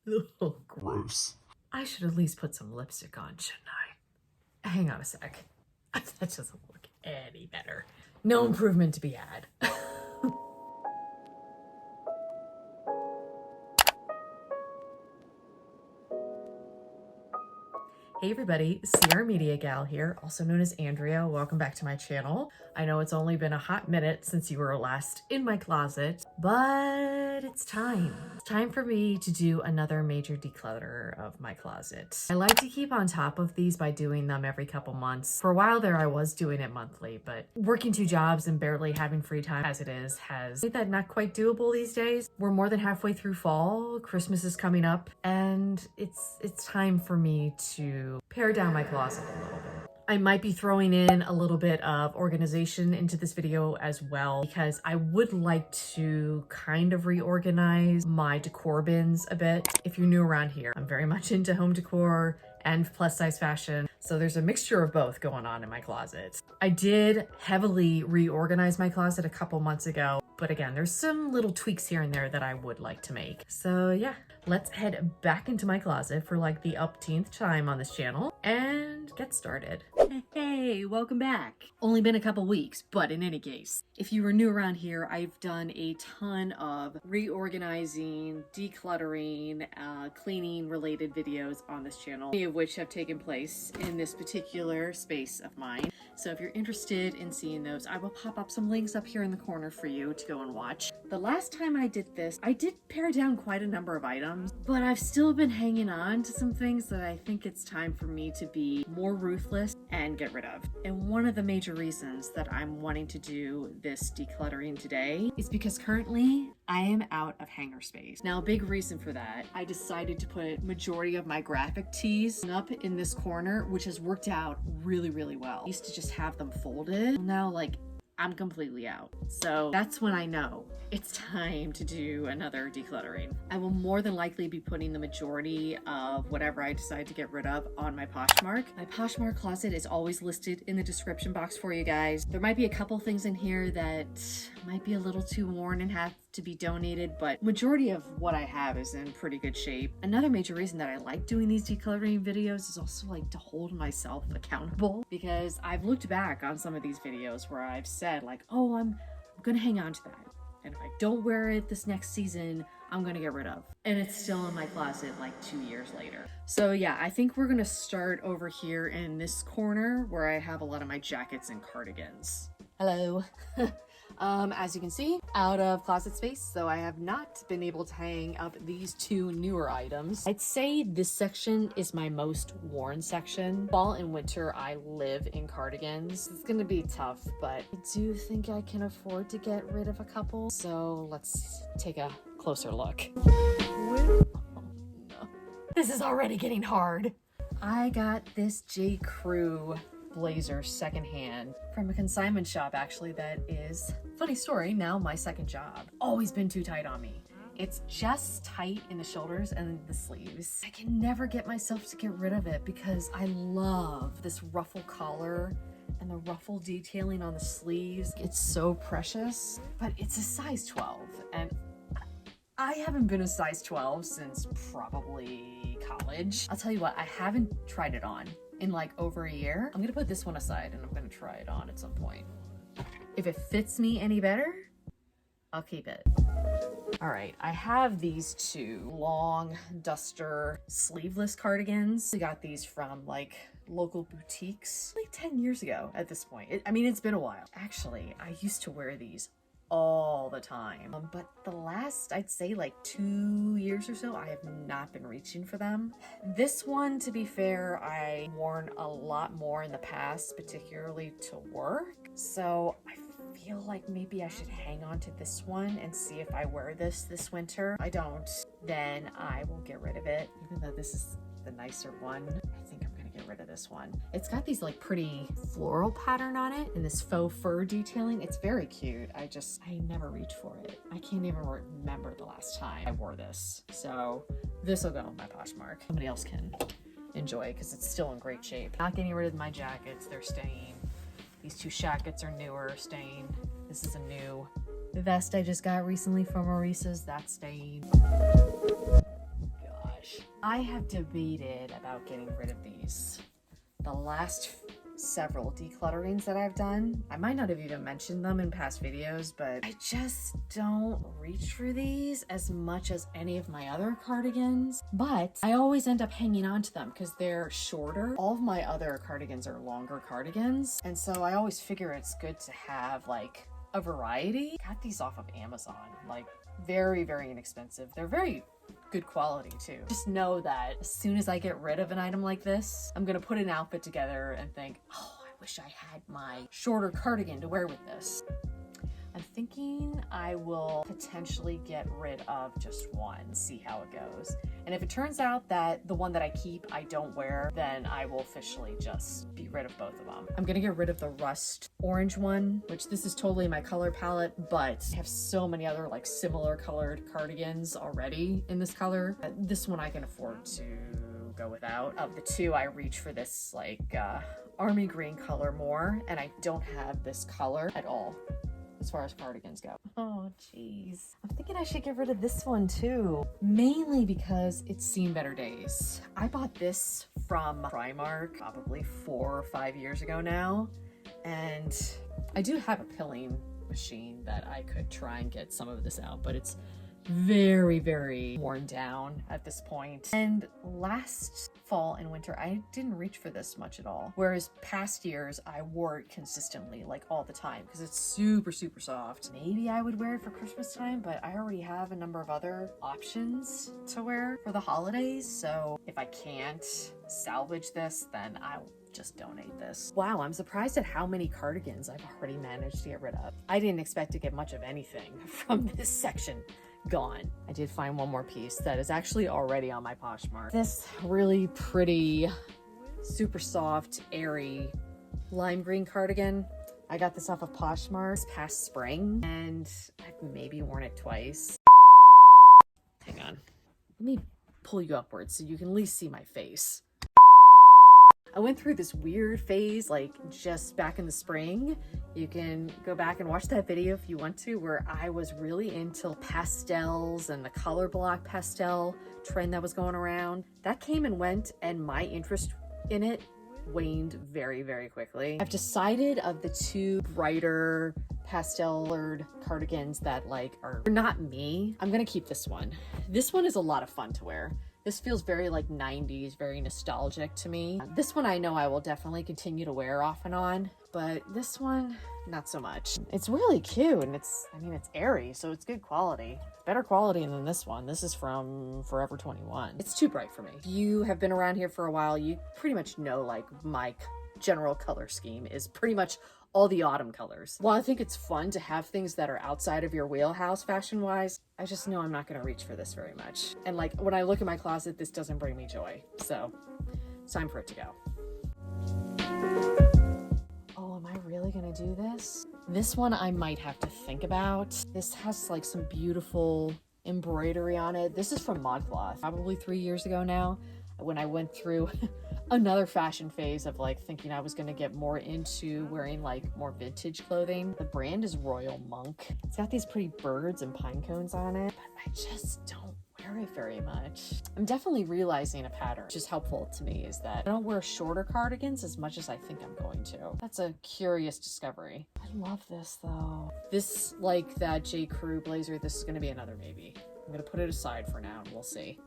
Oh, gross. I should at least put some lipstick on, shouldn't I? Hang on a sec. That doesn't look any better. No improvement to be had. Hey everybody, Sierra Media Gal here, also known as Andrea. Welcome back to my channel. I know it's only been a hot minute since you were last in my closet, but it's time. It's time for me to do another major declutter of my closet. I like to keep on top of these by doing them every couple months. For a while there, I was doing it monthly, but working 2 jobs and barely having free time as it is has made that not quite doable these days. We're more than halfway through fall, Christmas is coming up, and it's time for me to pare down my closet a little bit. I might be throwing in a little bit of organization into this video as well, because I would like to kind of reorganize my decor bins a bit. If you're new around here, I'm very much into home decor and plus size fashion. So there's a mixture of both going on in my closet. I did heavily reorganize my closet a couple months ago, but again, there's some little tweaks here and there that I would like to make. So yeah, let's head back into my closet for like the upteenth time on this channel and get started. Hey, welcome back. Only been a couple weeks, but in any case, if you were new around here, I've done a ton of reorganizing, decluttering, cleaning related videos on this channel, many of which have taken place in this particular space of mine. So if you're interested in seeing those, I will pop up some links up here in the corner for you to go and watch. The last time I did this, I did pare down quite a number of items, but I've still been hanging on to some things that I think it's time for me to be more ruthless and get rid of. And one of the major reasons that I'm wanting to do this decluttering today is because currently I am out of hanger space. Now, a big reason for that, I decided to put majority of my graphic tees up in this corner, which has worked out really, really well. I used to just have them folded. Now, like, I'm completely out. So that's when I know it's time to do another decluttering. I will more than likely be putting the majority of whatever I decide to get rid of on my Poshmark. My Poshmark closet is always listed in the description box for you guys. There might be a couple things in here that might be a little too worn and have to be donated, but majority of what I have is in pretty good shape. Another major reason that I like doing these decluttering videos is also like to hold myself accountable, because I've looked back on some of these videos where I've said like, oh, I'm gonna hang on to that, and if I don't wear it this next season, I'm gonna get rid of. And it's still in my closet like 2 years later. So yeah, I think we're gonna start over here in this corner where I have a lot of my jackets and cardigans. Hello. As you can see, out of closet space, so I have not been able to hang up these 2 newer items. I'd say this section is my most worn section. Fall and winter, I live in cardigans. It's gonna be tough, but I do think I can afford to get rid of a couple. So let's take a closer look. Oh, no. This is already getting hard. I got this J. Crew blazer secondhand from a consignment shop, actually, that is, funny story, now my second job. Always been too tight on me. It's just tight in the shoulders and the sleeves. I can never get myself to get rid of it because I love this ruffle collar and the ruffle detailing on the sleeves. It's so precious, but it's a size 12 and I haven't been a size 12 since probably college. I'll tell you what, I haven't tried it on in like over a year. I'm gonna put this one aside and I'm gonna try it on at some point. If it fits me any better, I'll keep it. All right, I have these 2 long duster sleeveless cardigans. I got these from like local boutiques like 10 years ago at this point. I mean, it's been a while. Actually, I used to wear these all the time, but the last, I'd say like 2 years or so, I have not been reaching for them. This one, to be fair, I've worn a lot more in the past, particularly to work, so I feel like maybe I should hang on to this one and see if I wear this winter. If I don't, then I will get rid of it. Even though this is the nicer one, I think I'm gonna get rid of this one. It's got these like pretty floral pattern on it and this faux fur detailing. It's very cute. I never reach for it. I can't even remember the last time I wore this. So this will go on my Poshmark. Somebody else can enjoy it because it's still in great shape. Not getting rid of my jackets, they're staying. These 2 shackets are newer, staying. This is a new vest I just got recently from Maurice's, that's staying. God. I have debated about getting rid of these. The last several declutterings that I've done, I might not have even mentioned them in past videos, but I just don't reach for these as much as any of my other cardigans, but I always end up hanging on to them because they're shorter. All of my other cardigans are longer cardigans, and so I always figure it's good to have like a variety. Got these off of Amazon, like very, very inexpensive. They're very good quality too. Just know that as soon as I get rid of an item like this, I'm gonna put an outfit together and think, oh, I wish I had my shorter cardigan to wear with this. I'm thinking I will potentially get rid of just one, see how it goes. And if it turns out that the one that I keep I don't wear, then I will officially just be rid of both of them. I'm gonna get rid of the rust orange one, which this is totally my color palette, but I have so many other like similar colored cardigans already in this color. This one I can afford to go without. Of the two, I reach for this like army green color more, and I don't have this color at all as far as cardigans go. Oh geez. I'm thinking I should get rid of this one too. Mainly because it's seen better days. I bought this from Primark probably 4 or 5 years ago now. And I do have a pilling machine that I could try and get some of this out, but it's very, very worn down at this point. And last fall and winter, I didn't reach for this much at all. Whereas past years, I wore it consistently, like all the time, because it's super, super soft. Maybe I would wear it for Christmas time, but I already have a number of other options to wear for the holidays. So if I can't salvage this, then I'll just donate this. Wow, I'm surprised at how many cardigans I've already managed to get rid of. I didn't expect to get much of anything from this section gone. I did find one more piece that is actually already on my Poshmark. This really pretty, super soft, airy lime green cardigan. I got this off of Poshmark this past spring, and I've maybe worn it twice. Hang on. Let me pull you upwards so you can at least see my face. I went through this weird phase like just back in the spring. You can go back and watch that video if you want to, where I was really into pastels and the color block pastel trend that was going around. That came and went, and my interest in it waned very, very quickly. I've decided of the two brighter pastel colored cardigans that like are not me, I'm gonna keep this one. This one is a lot of fun to wear. This feels very like 90s, very nostalgic to me. This one I know I will definitely continue to wear off and on, but this one, not so much. It's really cute, and it's airy, so it's good quality. Better quality than this one. This is from Forever 21. It's too bright for me. If you have been around here for a while, you pretty much know like my general color scheme is pretty much all the autumn colors. While I think it's fun to have things that are outside of your wheelhouse fashion-wise, I just know I'm not gonna reach for this very much. And like, when I look at my closet, this doesn't bring me joy. So, it's time for it to go. Oh, am I really gonna do this? This one I might have to think about. This has like some beautiful embroidery on it. This is from ModCloth, probably 3 years ago now, when I went through another fashion phase of like thinking I was going to get more into wearing like more vintage clothing. The brand is Royal Monk. It's got these pretty birds and pine cones on it, but I just don't wear it very much. I'm definitely realizing a pattern, which is helpful to me, is that I don't wear shorter cardigans as much as I think I'm going to. That's a curious discovery. I love this though. This, like that J. Crew blazer, this is going to be another maybe. I'm going to put it aside for now and we'll see.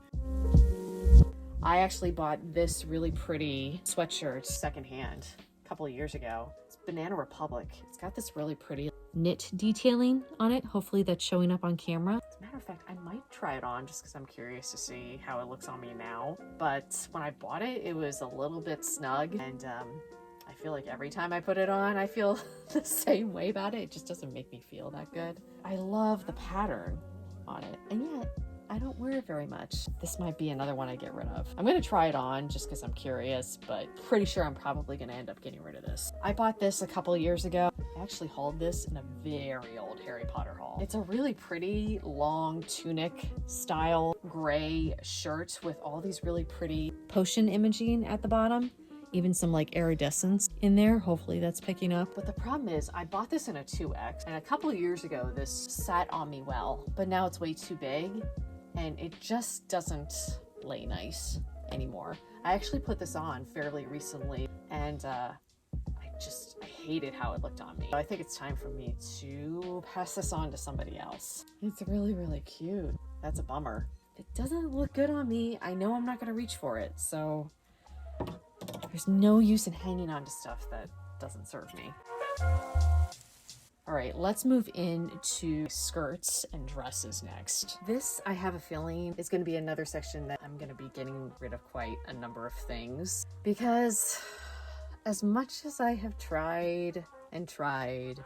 I actually bought this really pretty sweatshirt secondhand a couple of years ago. It's Banana Republic. It's got this really pretty knit detailing on it. Hopefully that's showing up on camera. As a matter of fact, I might try it on just because I'm curious to see how it looks on me now. But when I bought it, it was a little bit snug, and I feel like every time I put it on, I feel the same way about it. It just doesn't make me feel that good. I love the pattern on it, and yet I don't wear it very much. This might be another one I get rid of. I'm gonna try it on just because I'm curious, but pretty sure I'm probably gonna end up getting rid of this. I bought this a couple of years ago. I actually hauled this in a very old Harry Potter haul. It's a really pretty long tunic style gray shirt with all these really pretty potion imaging at the bottom. Even some like iridescence in there. Hopefully that's picking up. But the problem is I bought this in a 2X, and a couple of years ago this sat on me well, but now it's way too big and it just doesn't lay nice anymore. I actually put this on fairly recently, and I hated how it looked on me. I think it's time for me to pass this on to somebody else. It's really, really cute. That's a bummer. It doesn't look good on me. I know I'm not gonna reach for it, so there's no use in hanging on to stuff that doesn't serve me. All right, let's move into skirts and dresses next. This, I have a feeling, is going to be another section that I'm going to be getting rid of quite a number of things, because as much as I have tried and tried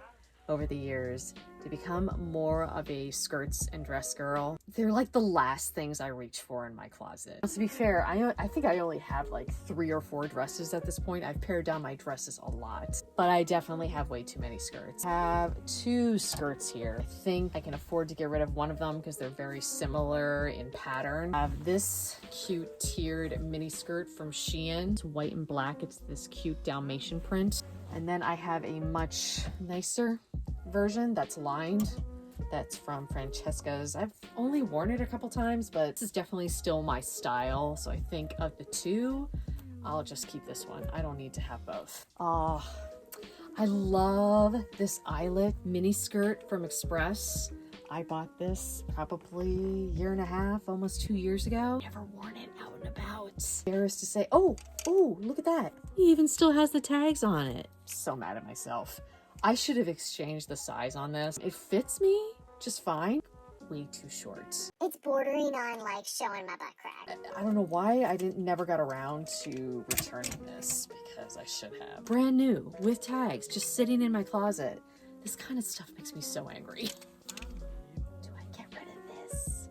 over the years to become more of a skirts and dress girl, they're like the last things I reach for in my closet. To be fair, I think I only have like 3 or 4 dresses at this point. I've pared down my dresses a lot, but I definitely have way too many skirts. I have 2 skirts here. I think I can afford to get rid of one of them because they're very similar in pattern. I have this cute tiered mini skirt from Shein. It's white and black. It's this cute Dalmatian print. And then I have a much nicer version that's lined. That's from Francesca's. I've only worn it a couple times, but this is definitely still my style. So I think of the 2, I'll just keep this one. I don't need to have both. I love this eyelet mini skirt from Express. I bought this probably 1.5 years, almost 2 years ago. Never worn it out and about. Embarrassed to say, oh, look at that. It even still has the tags on it. So mad at myself. I should have exchanged the size on this. It fits me just fine. Way too short. It's bordering on like showing my butt crack. I don't know why I never got around to returning this, because I should have. Brand new with tags, just sitting in my closet. This kind of stuff makes me so angry. Do I get rid of this?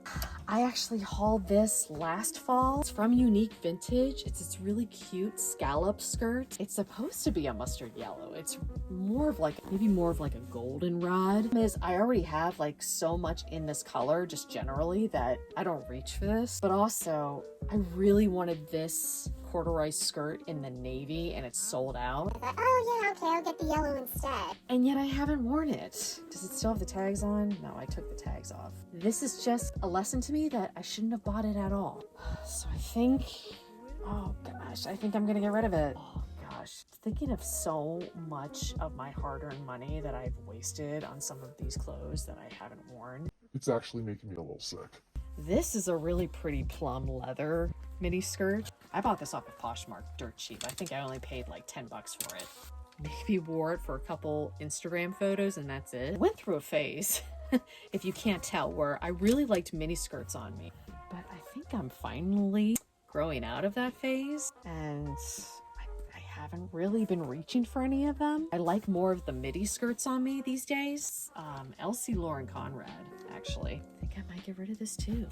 I actually hauled this last fall. It's from Unique Vintage. It's this really cute scallop skirt. It's supposed to be a mustard yellow. It's more of like, maybe more of like a goldenrod. I already have like so much in this color just generally that I don't reach for this. But also, I really wanted this corduroy skirt in the navy and it's sold out. I thought, oh yeah, okay, I'll get the yellow instead. And yet I haven't worn it. Does it still have the tags on? No, I took the tags off. This is just a lesson to me that I shouldn't have bought it at all. So I think, oh gosh, I think I'm gonna get rid of it. Oh gosh, thinking of so much of my hard-earned money that I've wasted on some of these clothes that I haven't worn. It's actually making me a little sick. This is a really pretty plum leather mini skirt. I bought this off of Poshmark dirt cheap. I think I only paid like 10 bucks for it. Maybe wore it for a couple Instagram photos and that's it. Went through a phase, if you can't tell, where I really liked mini skirts on me. But I think I'm finally growing out of that phase, and I haven't really been reaching for any of them. I like more of the midi skirts on me these days. Elsie Lauren Conrad, actually. I think I might get rid of this too.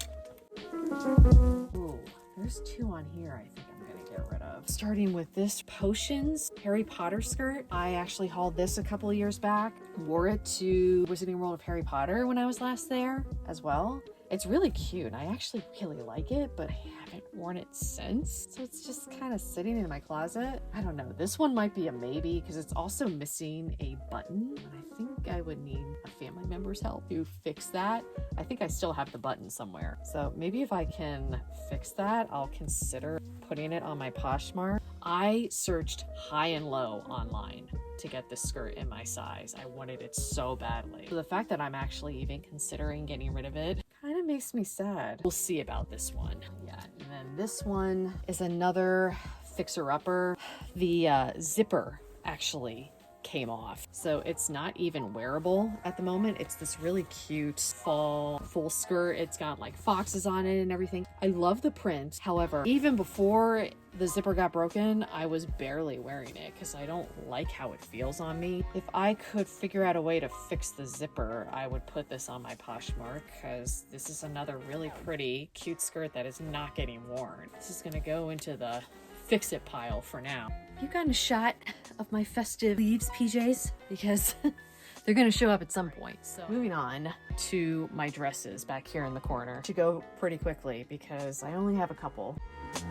Ooh, there's 2 on here I think I'm gonna get rid of. Starting with this Potions Harry Potter skirt. I actually hauled this a couple of years back. Wore it to Wizarding World of Harry Potter when I was last there as well. It's really cute. I actually really like it, but I haven't worn it since. So it's just kind of sitting in my closet. I don't know. This one might be a maybe because it's also missing a button. And I think I would need a family member's help to fix that. I think I still have the button somewhere. So maybe if I can fix that, I'll consider putting it on my Poshmark. I searched high and low online to get this skirt in my size. I wanted it so badly. So the fact that I'm actually even considering getting rid of it kind of makes me sad. We'll see about this one. Yeah, and then this one is another fixer-upper. The zipper actually came off, so it's not even wearable at the moment. It's this really cute fall full skirt. It's got like foxes on it and everything. I love the print. However, even before the zipper got broken, I was barely wearing it because I don't like how it feels on me. If I could figure out a way to fix the zipper, I would put this on my Poshmark because this is another really pretty cute skirt that is not getting worn. This is gonna go into the fix it pile for now. Have you gotten a shot of my festive leaves PJs? Because they're gonna show up at some point. So moving on to my dresses back here in the corner to go pretty quickly because I only have a couple.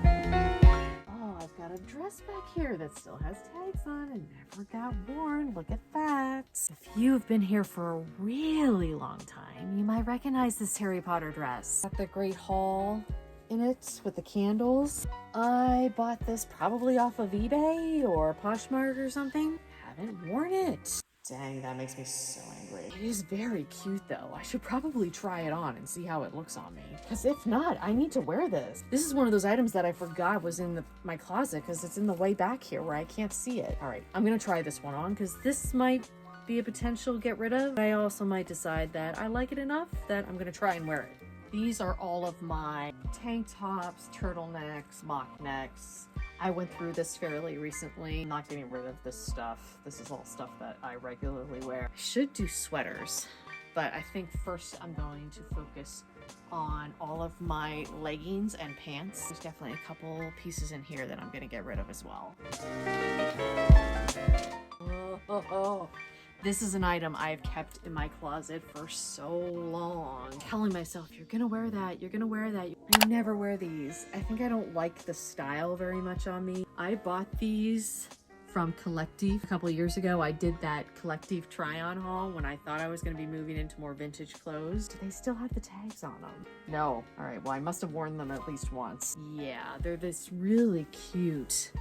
Oh, I've got a dress back here that still has tags on and never got worn. Look at that. If you've been here for a really long time, you might recognize this Harry Potter dress. Got the great haul in it with the candles. I bought this probably off of eBay or Poshmark or something. Haven't worn it. Dang, that makes me so angry. It is very cute though. I should probably try it on and see how it looks on me. Because if not, I need to wear this. This is one of those items that I forgot was in my closet because it's in the way back here where I can't see it. All right, I'm gonna try this one on because this might be a potential get rid of. I also might decide that I like it enough that I'm gonna try and wear it. These are all of my tank tops, turtlenecks, mock necks. I went through this fairly recently. I'm not getting rid of this stuff. This is all stuff that I regularly wear. I should do sweaters, but I think first I'm going to focus on all of my leggings and pants. There's definitely a couple pieces in here that I'm gonna get rid of as well. Oh. This is an item I've kept in my closet for so long. Telling myself, you're gonna wear that, you're gonna wear that. I never wear these. I think I don't like the style very much on me. I bought these from Collective a couple years ago. I did that Collective try-on haul when I thought I was gonna be moving into more vintage clothes. Do they still have the tags on them? No. All right, well, I must have worn them at least once. Yeah, they're this really cute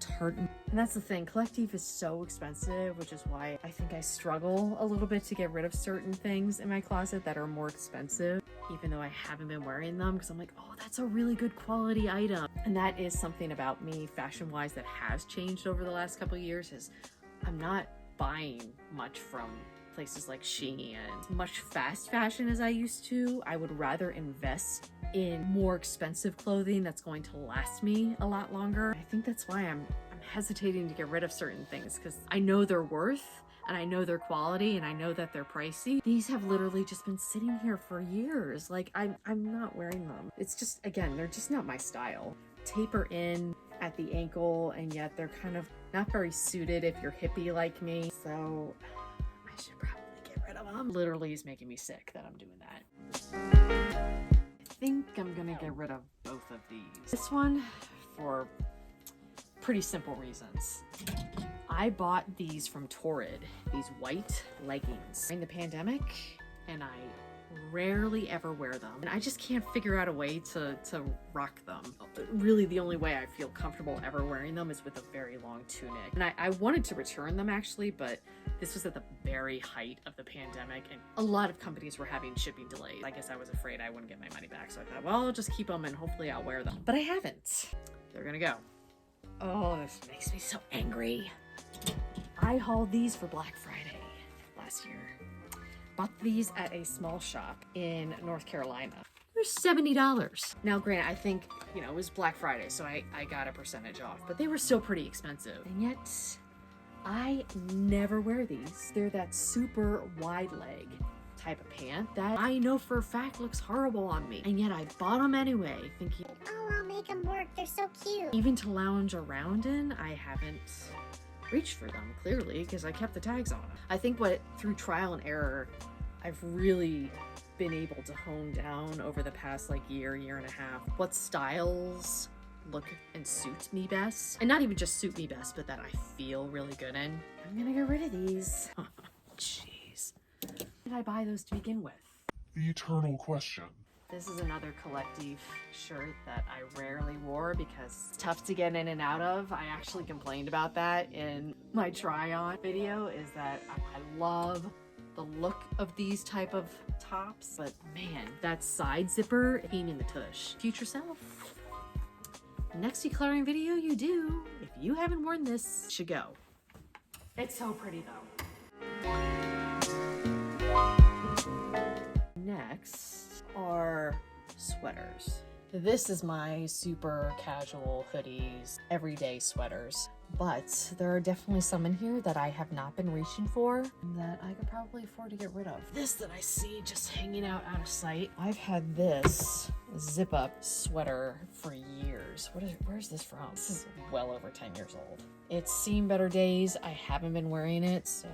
tartan. And that's the thing, Collective is so expensive, which is why I think I struggle a little bit to get rid of certain things in my closet that are more expensive, even though I haven't been wearing them, because I'm like, oh, that's a really good quality item. And that is something about me fashion-wise that has changed over the last couple of years, is I'm not buying much from places like Shein, much fast fashion as I used to. I would rather invest in more expensive clothing that's going to last me a lot longer. I think that's why I'm hesitating to get rid of certain things, because I know their worth and I know their quality and I know that they're pricey. These have literally just been sitting here for years. Like I'm not wearing them. It's just, again, they're just not my style. Taper in at the ankle, and yet they're kind of not very suited if you're hippie like me. So I should probably get rid of them. Literally is making me sick that I'm doing that. I think I'm gonna get rid of both of these. This one for pretty simple reasons. I bought these from Torrid, these white leggings during the pandemic, and I rarely ever wear them. And I just can't figure out a way to rock them. Really, the only way I feel comfortable ever wearing them is with a very long tunic. And I wanted to return them actually, but this was at the very height of the pandemic and a lot of companies were having shipping delays. I guess I was afraid I wouldn't get my money back. So I thought, well, I'll just keep them and hopefully I'll wear them. But I haven't. They're gonna go. Oh, this makes me so angry. I hauled these for Black Friday last year. Bought these at a small shop in North Carolina. They were $70. Now, granted, I think, it was Black Friday, so I got a percentage off, but they were still pretty expensive. And yet, I never wear these. They're that super wide leg type of pant that I know for a fact looks horrible on me. And yet I bought them anyway, thinking, Oh, I'll make them work. They're so cute. even to lounge around in, I haven't reached for them, clearly, because I kept the tags on them. I think through trial and error, I've really been able to hone down over the past year and a half, what styles look and suit me best. And not even just suit me best, but that I feel really good in. I'm gonna get rid of these. Jeez. Why did I buy those to begin with? The eternal question. This is another Collective shirt that I rarely wore because it's tough to get in and out of. I actually complained about that in my try-on video, is that I love the look of these type of tops, but man, that side zipper came in the tush. Future self. Next decluttering video you do, if you haven't worn this, should go. It's so pretty though. Next are sweaters. This is my super casual hoodies, everyday sweaters, but there are definitely some in here that I have not been reaching for that I could probably afford to get rid of. This that I see just hanging out of sight. I've had this zip up sweater for years. Where's this from? This is well over 10 years old. It's seen better days. I haven't been wearing it, so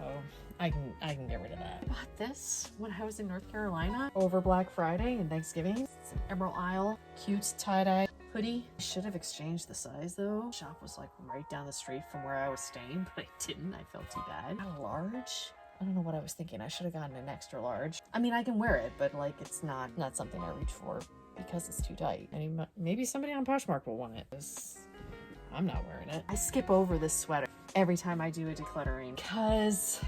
I can get rid of that. I bought this when I was in North Carolina over Black Friday and Thanksgiving. It's an Emerald Isle, cute tie-dye hoodie. I should have exchanged the size though. The shop was right down the street from where I was staying, but I didn't. I felt too bad. A large? I don't know what I was thinking. I should have gotten an extra large. I mean, I can wear it, but it's not something I reach for because it's too tight. And maybe somebody on Poshmark will want it. I'm not wearing it. I skip over this sweater every time I do a decluttering because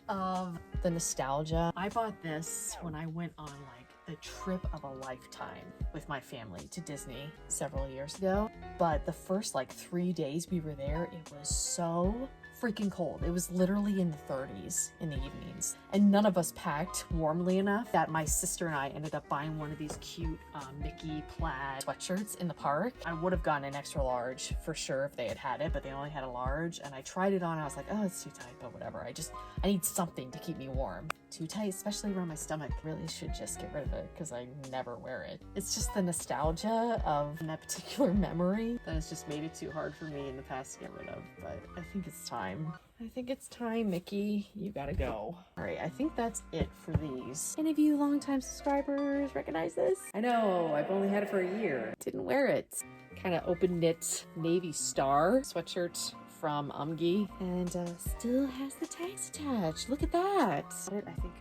of the nostalgia. I bought this when I went on like the trip of a lifetime with my family to Disney several years ago. But the first like 3 days we were there, it was so freaking cold. It was literally in the 30s in the evenings. And none of us packed warmly enough that my sister and I ended up buying one of these cute Mickey plaid sweatshirts in the park. I would have gotten an extra large for sure if they had it, but they only had a large. And I tried it on and I was like, oh, it's too tight, but whatever. I need something to keep me warm. Too tight, especially around my stomach. Really should just get rid of it because I never wear it. It's just the nostalgia of that particular memory that has just made it too hard for me in the past to get rid of. But I think it's time. I think it's time, Mickey. You gotta go. All right, I think that's it for these. Any of you longtime subscribers recognize this? I know, I've only had it for a year. Didn't wear it. Kind of open knit navy star sweatshirt from Umgi, and still has the tags attached. Look at that. I think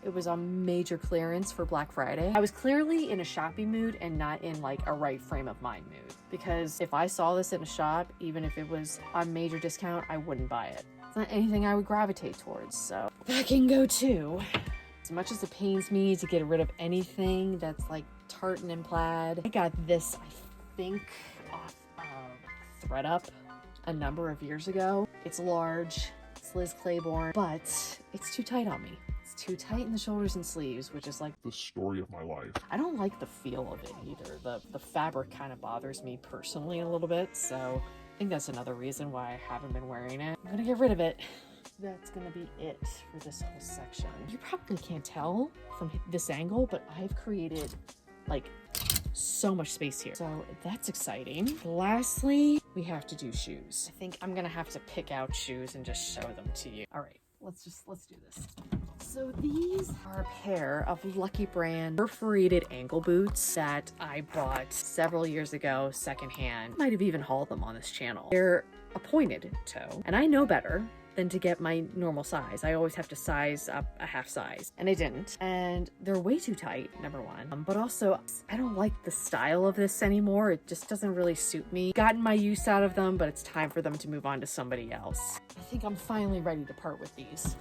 it was on major clearance for Black Friday. I was clearly in a shopping mood and not in like a right frame of mind mood, because if I saw this in a shop, even if it was on major discount, I wouldn't buy it. It's not anything I would gravitate towards, so that can go too. As much as it pains me to get rid of anything that's like tartan and plaid, I got this, I think, off of ThreadUp a number of years ago. It's large, it's Liz Claiborne, but it's too tight on me. It's too tight in the shoulders and sleeves, which is like The story of my life. I don't like the feel of it either. The fabric kind of bothers me personally a little bit, so I think that's another reason why I haven't been wearing it. I'm gonna get rid of it. That's gonna be it for this whole section. You probably can't tell from this angle, but I've created like so much space here, so that's exciting. Lastly, we have to do shoes. I think I'm gonna have to pick out shoes and just show them to you. All right, let's do this. So these are a pair of Lucky Brand perforated ankle boots that I bought several years ago secondhand. Might have even hauled them on this channel. They're a pointed toe, and I know better than to get my normal size. I always have to size up a half size, and I didn't. And they're way too tight, number one. But also, I don't like the style of this anymore. It just doesn't really suit me. Gotten my use out of them, but it's time for them to move on to somebody else. I think I'm finally ready to part with these.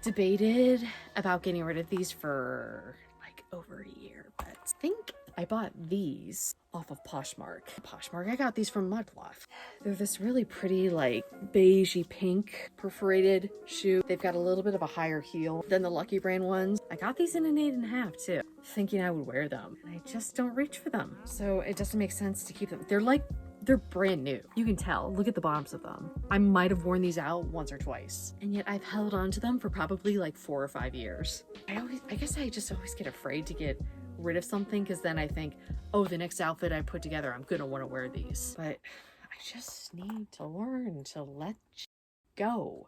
Debated about getting rid of these for like over a year, but I think I bought these off of Poshmark. I got these from Mudcloth. They're this really pretty, like, beigey pink perforated shoe. They've got a little bit of a higher heel than the Lucky Brand ones. I got these in an 8.5 too, thinking I would wear them, and I just don't reach for them. So it doesn't make sense to keep them. They're brand new. You can tell. Look at the bottoms of them. I might have worn these out once or twice, and yet I've held on to them for probably like 4 or 5 years. I guess I just always get afraid to get rid of something, because then I think, oh, the next outfit I put together, I'm gonna want to wear these. But I just need to learn to let go.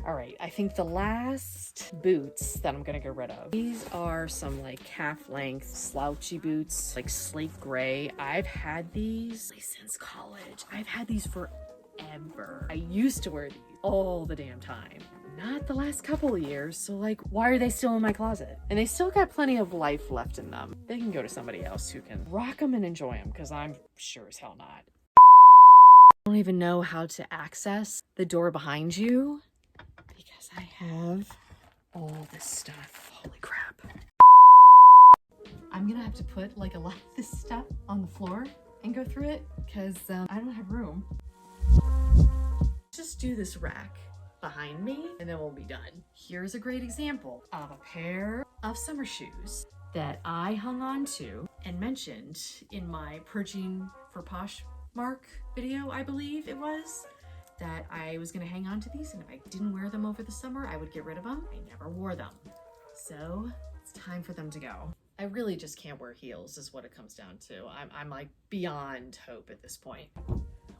All right, I think the last boots that I'm gonna get rid of, these are some like calf length slouchy boots, like slate gray. I've had these since college. I've had these forever. I used to wear these all the damn time. Not the last couple of years, so like, why are they still in my closet? And they still got plenty of life left in them. They can go to somebody else who can rock them and enjoy them, because I'm sure as hell not. I don't even know how to access the door behind you because I have all this stuff. Holy crap. I'm gonna have to put like a lot of this stuff on the floor and go through it because I don't have room. Just do this rack behind me and then we'll be done. Here's a great example of a pair of summer shoes that I hung on to and mentioned in my purging for Poshmark video, I believe it was, that I was gonna hang on to these, and if I didn't wear them over the summer, I would get rid of them. I never wore them. So it's time for them to go. I really just can't wear heels is what it comes down to. I'm like beyond hope at this point,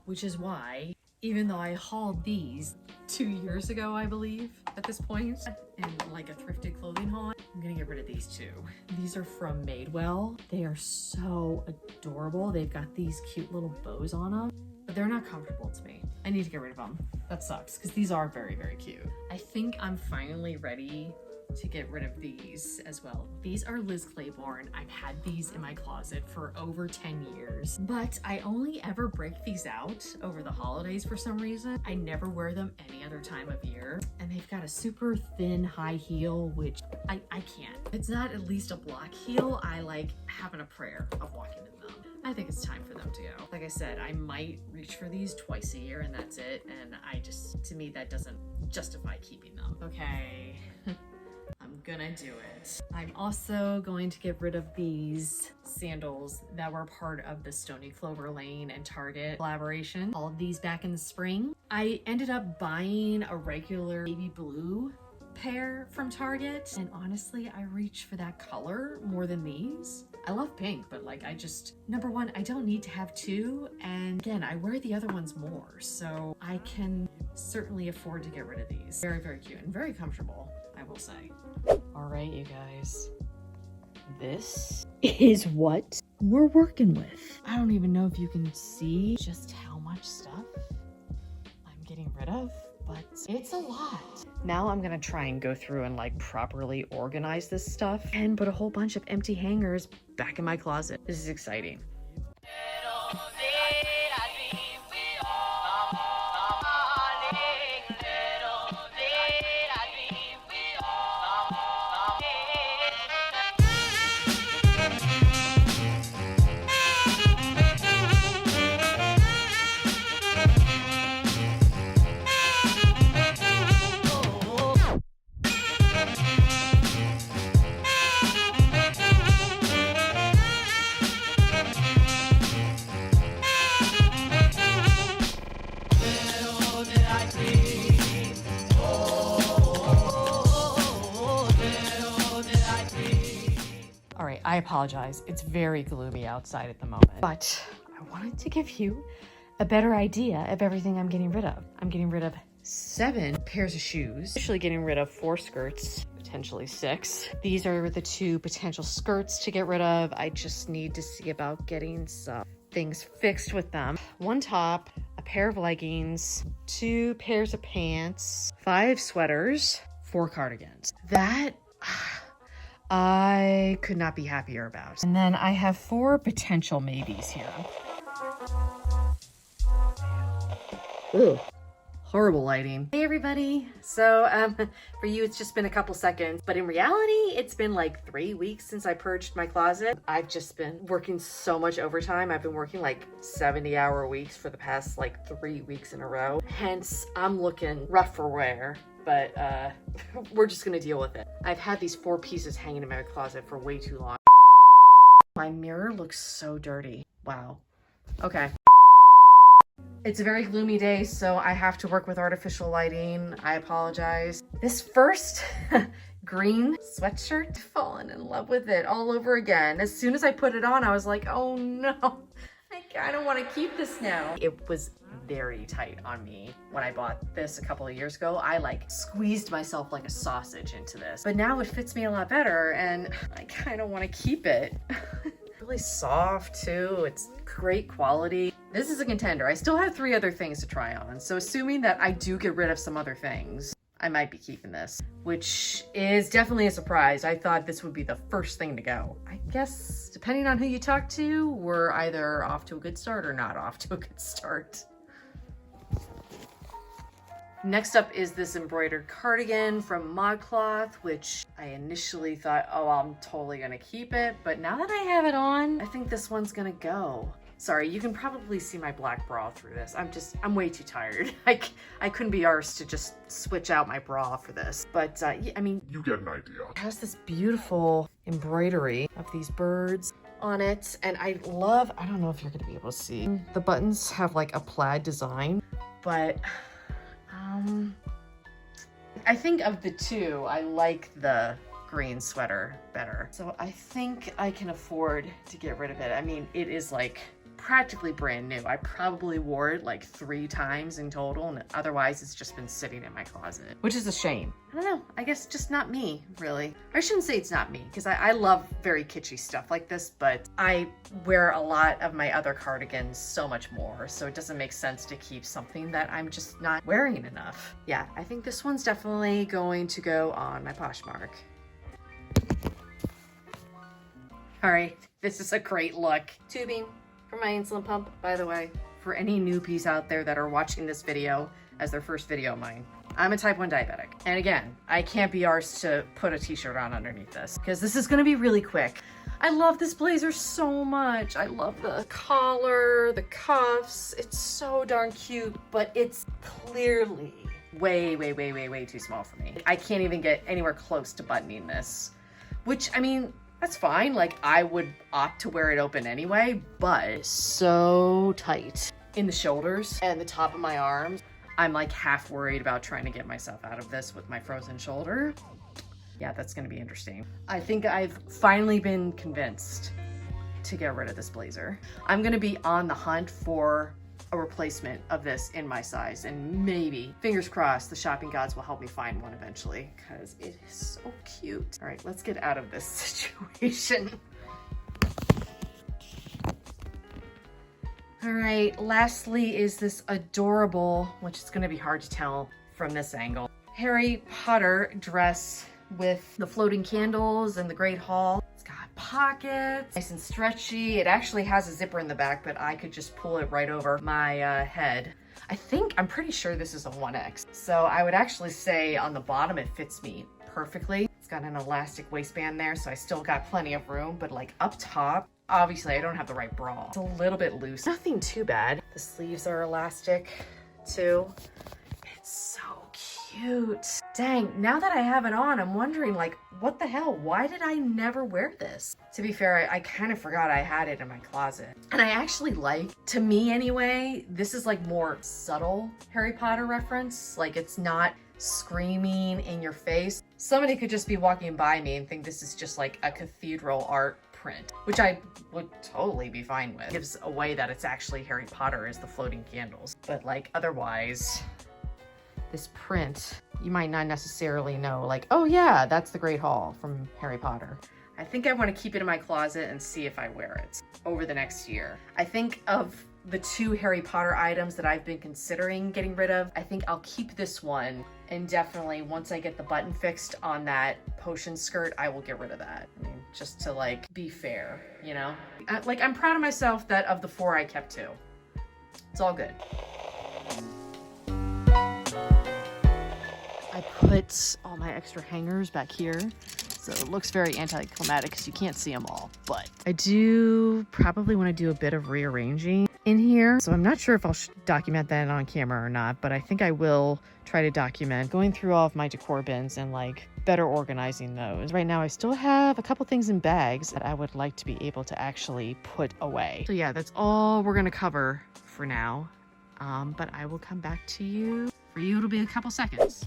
which is why, even though I hauled these 2 years ago, I believe, at this point, in like a thrifted clothing haul, I'm gonna get rid of these too. These are from Madewell. They are so adorable. They've got these cute little bows on them, but they're not comfortable to me. I need to get rid of them. That sucks, because these are very, very cute. I think I'm finally ready to get rid of these as well. These are Liz Claiborne. I've had these in my closet for over 10 years, but I only ever break these out over the holidays for some reason. I never wear them any other time of year. And they've got a super thin high heel, which I can't. If it's not at least a black heel, I like having a prayer of walking in them. I think it's time for them to go. Like I said, I might reach for these twice a year and that's it. And to me, that doesn't justify keeping them. Okay, I'm gonna do it. I'm also going to get rid of these sandals that were part of the Stony Clover Lane and Target collaboration. All of these back in the spring. I ended up buying a regular baby blue pair from Target, and honestly I reach for that color more than these. I love pink, but like number one, I don't need to have two, and again, I wear the other ones more, so I can certainly afford to get rid of these. Very, very cute and very comfortable, I will say. All right, you guys, this is what we're working with. I don't even know if you can see just how much stuff I'm getting rid of, but it's a lot. Now I'm gonna try and go through and like properly organize this stuff and put a whole bunch of empty hangers back in my closet. This is exciting. All right, I apologize. It's very gloomy outside at the moment, but I wanted to give you a better idea of everything I'm getting rid of. I'm getting rid of 7 pairs of shoes, actually getting rid of 4 skirts, potentially 6. These are the 2 potential skirts to get rid of. I just need to see about getting some things fixed with them. 1 top, a pair of leggings, 2 pairs of pants, 5 sweaters, 4 cardigans. That I could not be happier about. And then I have 4 potential maybes here. Ugh. Horrible lighting. Hey everybody. So for you it's just been a couple seconds, but in reality it's been like 3 weeks since I purged my closet. I've just been working so much overtime. I've been working like 70-hour weeks for the past like 3 weeks in a row. Hence I'm looking rough for wear, but we're just gonna deal with it. I've had these 4 pieces hanging in my closet for way too long. My mirror looks so dirty. Wow. Okay. It's a very gloomy day, so I have to work with artificial lighting. I apologize. This first green sweatshirt, fallen in love with it all over again. As soon as I put it on, I was like, oh no, I don't want to keep this now. It was very tight on me when I bought this a couple of years ago. I like squeezed myself like a sausage into this, but now it fits me a lot better and I kind of want to keep it. Really soft too. It's great quality. This is a contender. I still have 3 other things to try on. So assuming that I do get rid of some other things, I might be keeping this, which is definitely a surprise. I thought this would be the first thing to go. I guess depending on who you talk to, we're either off to a good start or not off to a good start. Next up is this embroidered cardigan from ModCloth, which I initially thought, oh, I'm totally gonna keep it. But now that I have it on, I think this one's gonna go. Sorry, you can probably see my black bra through this. I'm way too tired. I couldn't be arsed to just switch out my bra for this. But yeah, I mean, You get an idea. it has this beautiful embroidery of these birds on it. And I don't know if you're gonna be able to see. The buttons have like a plaid design, but I think of the 2, I like the green sweater better. So I think I can afford to get rid of it. I mean, it is like practically brand new. I probably wore it like 3 times in total, and otherwise it's just been sitting in my closet, which is a shame. I don't know, I guess just not me, really. I shouldn't say it's not me, because I love very kitschy stuff like this, but I wear a lot of my other cardigans so much more, so it doesn't make sense to keep something that I'm just not wearing enough. Yeah, I think this one's definitely going to go on my Poshmark. All right, this is a great look. Tubing for my insulin pump, by the way. For any newbies out there that are watching this video as their first video of mine, I'm a type 1 diabetic. And again, I can't be arsed to put a t-shirt on underneath this because this is gonna be really quick. I love this blazer so much. I love the collar, the cuffs. It's so darn cute, but it's clearly way too small for me. I can't even get anywhere close to buttoning this, which, I mean, that's fine. Like, I would opt to wear it open anyway, but it's so tight in the shoulders and the top of my arms. I'm like half worried about trying to get myself out of this with my frozen shoulder. Yeah, that's gonna be interesting. I think I've finally been convinced to get rid of this blazer. I'm gonna be on the hunt for a replacement of this in my size, and maybe, fingers crossed, the shopping gods will help me find one eventually, because it is so cute. All right, let's get out of this situation. All right, lastly is this adorable, which is gonna be hard to tell from this angle, Harry Potter dress with the floating candles and the Great Hall. It's got pockets, nice and stretchy. It actually has a zipper in the back, but I could just pull it right over my head. I'm pretty sure this is a 1X. So I would actually say on the bottom, it fits me perfectly. It's got an elastic waistband there, so I still got plenty of room, but like up top, obviously I don't have the right bra. It's a little bit loose, nothing too bad. The sleeves are elastic too. It's so cute. Dang, now that I have it on, I'm wondering like, what the hell? Why did I never wear this? To be fair, I kind of forgot I had it in my closet. And I actually like, to me anyway, this is like more subtle Harry Potter reference. Like, it's not screaming in your face. Somebody could just be walking by me and think this is just like a cathedral art print, which I would totally be fine with. It gives away that it's actually Harry Potter as the floating candles. But like, otherwise, this print, you might not necessarily know, like, oh yeah, that's the Great Hall from Harry Potter. I think I want to keep it in my closet and see if I wear it over the next year. I think of the 2 Harry Potter items that I've been considering getting rid of, I think I'll keep this one, and definitely once I get the button fixed on that potion skirt, I will get rid of that. I mean, just to like be fair, you know? Like, I'm proud of myself that of the 4 I kept 2. It's all good. I put all my extra hangers back here, so it looks very anticlimactic because you can't see them all, but I do probably want to do a bit of rearranging in here, so I'm not sure if I'll document that on camera or not, but I think I will try to document going through all of my decor bins and like better organizing those. Right now I still have a couple things in bags that I would like to be able to actually put away. So yeah, that's all we're gonna cover for now, but I will come back to you. For you, it'll be a couple seconds.